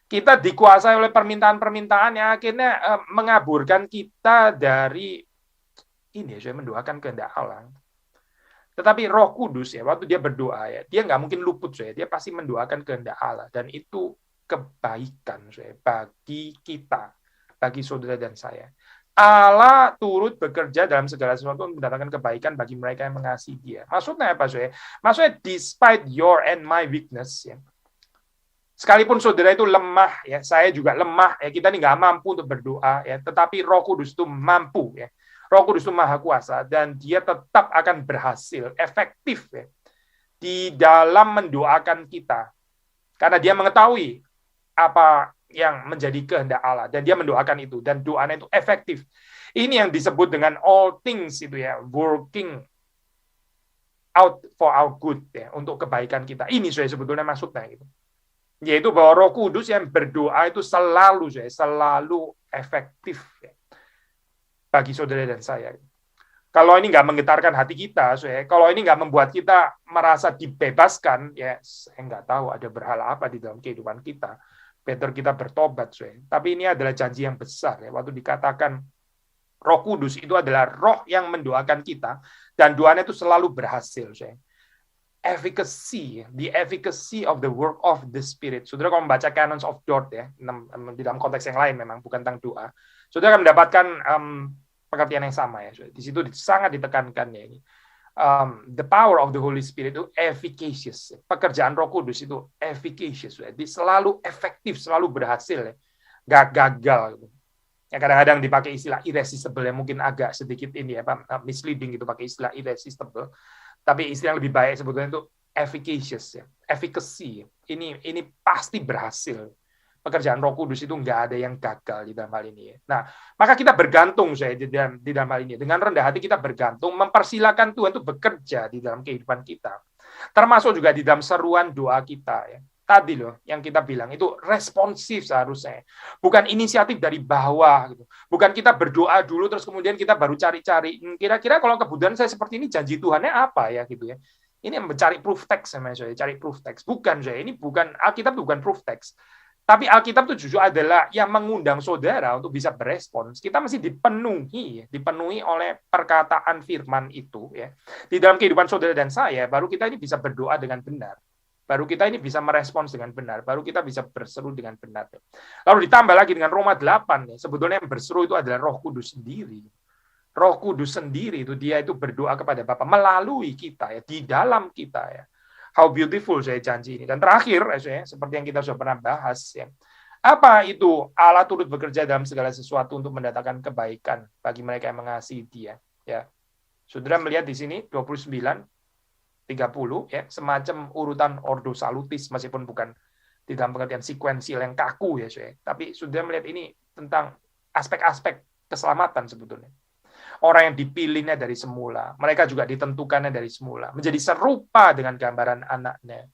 Kita dikuasai oleh permintaan-permintaan yang akhirnya mengaburkan kita dari ini, saya mendoakan kehendak Allah. Tetapi Roh Kudus ya, waktu dia berdoa ya, dia nggak mungkin luput saya, dia pasti mendoakan kehendak Allah, dan itu kebaikan saya bagi kita, bagi saudara dan saya. Allah turut bekerja dalam segala sesuatu untuk mendatangkan kebaikan bagi mereka yang mengasihi Dia. Maksudnya apa, saya? Maksudnya despite your and my weakness ya. Sekalipun saudara itu lemah ya, saya juga lemah ya, kita ini nggak mampu untuk berdoa ya, tetapi Roh Kudus itu mampu ya. Roh Kudus itu maha kuasa dan dia tetap akan berhasil, efektif ya, di dalam mendoakan kita. Karena dia mengetahui apa yang menjadi kehendak Allah dan dia mendoakan itu dan doanya itu efektif. Ini yang disebut dengan all things itu ya, working out for our good ya, untuk kebaikan kita. Ini saya sebetulnya maksudnya gitu. Yaitu bahwa Roh Kudus yang berdoa itu selalu efektif ya, bagi saudara dan saya. Kalau ini nggak menggetarkan hati kita, kalau ini nggak membuat kita merasa dibebaskan, ya saya nggak tahu ada berhala apa di dalam kehidupan kita. Better kita bertobat, tapi ini adalah janji yang besar ya. Waktu dikatakan Roh Kudus itu adalah Roh yang mendoakan kita dan doanya itu selalu berhasil. The efficacy of the work of the Spirit. Saudara kalau membaca Canons of Dort ya, di dalam konteks yang lain memang bukan tentang doa, saudara akan mendapatkan pengertian yang sama ya. Di situ sangat ditekankan ya ini. The power of the Holy Spirit itu efficacious. Pekerjaan Roh Kudus itu efficacious. Dia selalu efektif, selalu berhasil. Ya. Gak gagal. Ya, kadang-kadang dipakai istilah irresistible yang mungkin agak sedikit ini ya, misleading gitu pakai istilah irresistible. Tapi istilah yang lebih baik sebetulnya itu efficacious ya, efficacy. Ini pasti berhasil. Pekerjaan Roh Kudus itu nggak ada yang gagal di dalam hal ini. Nah, maka kita bergantung di dalam hal ini. Dengan rendah hati kita bergantung, mempersilakan Tuhan itu bekerja di dalam kehidupan kita. Termasuk juga di dalam seruan doa kita ya. Tadi loh yang kita bilang itu responsif seharusnya. Bukan inisiatif dari bawah gitu. Bukan kita berdoa dulu terus kemudian kita baru cari-cari. Kira-kira kalau kebutuhan saya seperti ini janji Tuhannya apa ya gitu ya. Ini mencari proof text sama saya, cari proof text. Bukan saya, ini bukan Alkitab, bukan proof text. Tapi Alkitab itu justru adalah yang mengundang saudara untuk bisa berespons. Kita mesti dipenuhi oleh perkataan firman itu ya. Di dalam kehidupan saudara dan saya, baru kita ini bisa berdoa dengan benar. Baru kita ini bisa merespons dengan benar. Baru kita bisa berseru dengan benar. Lalu ditambah lagi dengan Roma 8. Sebetulnya yang berseru itu adalah Roh Kudus sendiri. Roh Kudus sendiri itu dia itu berdoa kepada Bapa melalui kita ya, di dalam kita ya. How beautiful saya janji ini. Dan terakhir, seperti yang kita sudah pernah bahas ya. Apa itu? Allah turut bekerja dalam segala sesuatu untuk mendatangkan kebaikan bagi mereka yang mengasihi Dia. Ya. Saudara melihat di sini 29 30 ya, semacam urutan ordo salutis meskipun bukan di dalam pengertian sekuensial yang kaku ya, tapi sudah melihat ini tentang aspek-aspek keselamatan sebetulnya. Orang yang dipilihnya dari semula, mereka juga ditentukannya dari semula, menjadi serupa dengan gambaran anaknya.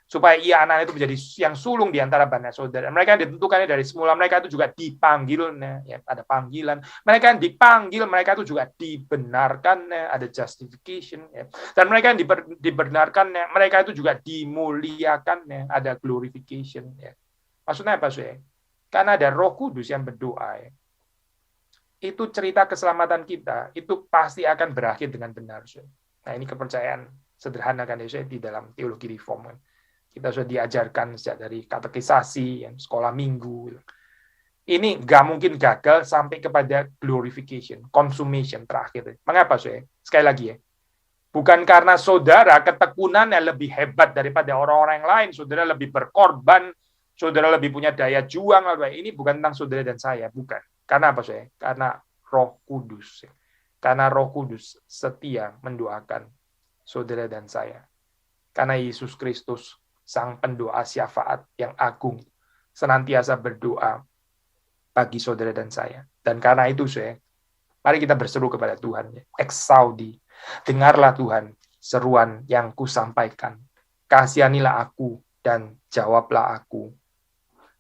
Supaya ia anak itu menjadi yang sulung di antara banyak saudara. Mereka yang ditentukannya dari semula, mereka itu juga dipanggil, ya, ada panggilan. Mereka yang dipanggil, mereka itu juga dibenarkan, ada justification. Ya. Dan mereka yang dibenarkan, mereka itu juga dimuliakan, ada glorification. Ya. Maksudnya apa sih? Karena ada Roh Kudus yang berdoa. Ya. Itu cerita keselamatan kita, itu pasti akan berakhir dengan benar. Ya. Nah ini kepercayaan sederhana kan ya, di dalam teologi reform. Kita sudah diajarkan sejak dari katekisasi, sekolah minggu. Ini nggak mungkin gagal sampai kepada glorification, consummation terakhir. Mengapa, saya? Sekali lagi ya. Bukan karena saudara ketekunannya lebih hebat daripada orang-orang yang lain, saudara lebih berkorban, saudara lebih punya daya juang. Ini bukan tentang saudara dan saya, bukan. Karena apa, saya? Karena Roh Kudus. Karena Roh Kudus setia mendoakan saudara dan saya. Karena Yesus Kristus Sang pendoa syafaat yang agung senantiasa berdoa bagi saudara dan saya. Dan karena itu, mari kita berseru kepada Tuhan. Exaudi, dengarlah Tuhan seruan yang kusampaikan. Kasihanilah aku dan jawablah aku.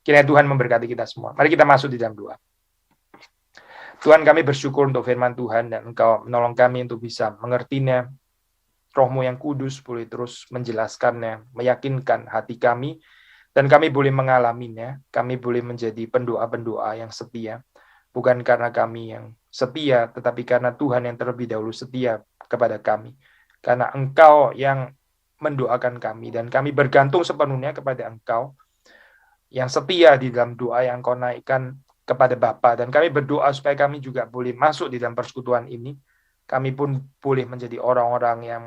Kiranya Tuhan memberkati kita semua. Mari kita masuk di dalam doa. Tuhan, kami bersyukur untuk firman Tuhan dan Engkau menolong kami untuk bisa mengertinya. Roh-Mu yang kudus boleh terus menjelaskannya, meyakinkan hati kami, Dan kami boleh mengalaminya, kami boleh menjadi pendoa-pendoa yang setia. Bukan karena kami yang setia, tetapi karena Tuhan yang terlebih dahulu setia kepada kami. Karena Engkau yang mendoakan kami, dan kami bergantung sepenuhnya kepada Engkau, yang setia di dalam doa yang Engkau naikkan kepada Bapa. Dan kami berdoa supaya kami juga boleh masuk di dalam persekutuan ini. Kami pun boleh menjadi orang-orang yang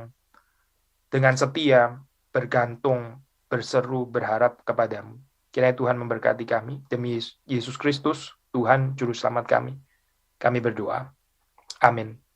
dengan setia, bergantung, berseru, berharap kepadamu. Kiranya Tuhan memberkati kami. Demi Yesus Kristus, Tuhan Juru Selamat kami. Kami berdoa. Amin.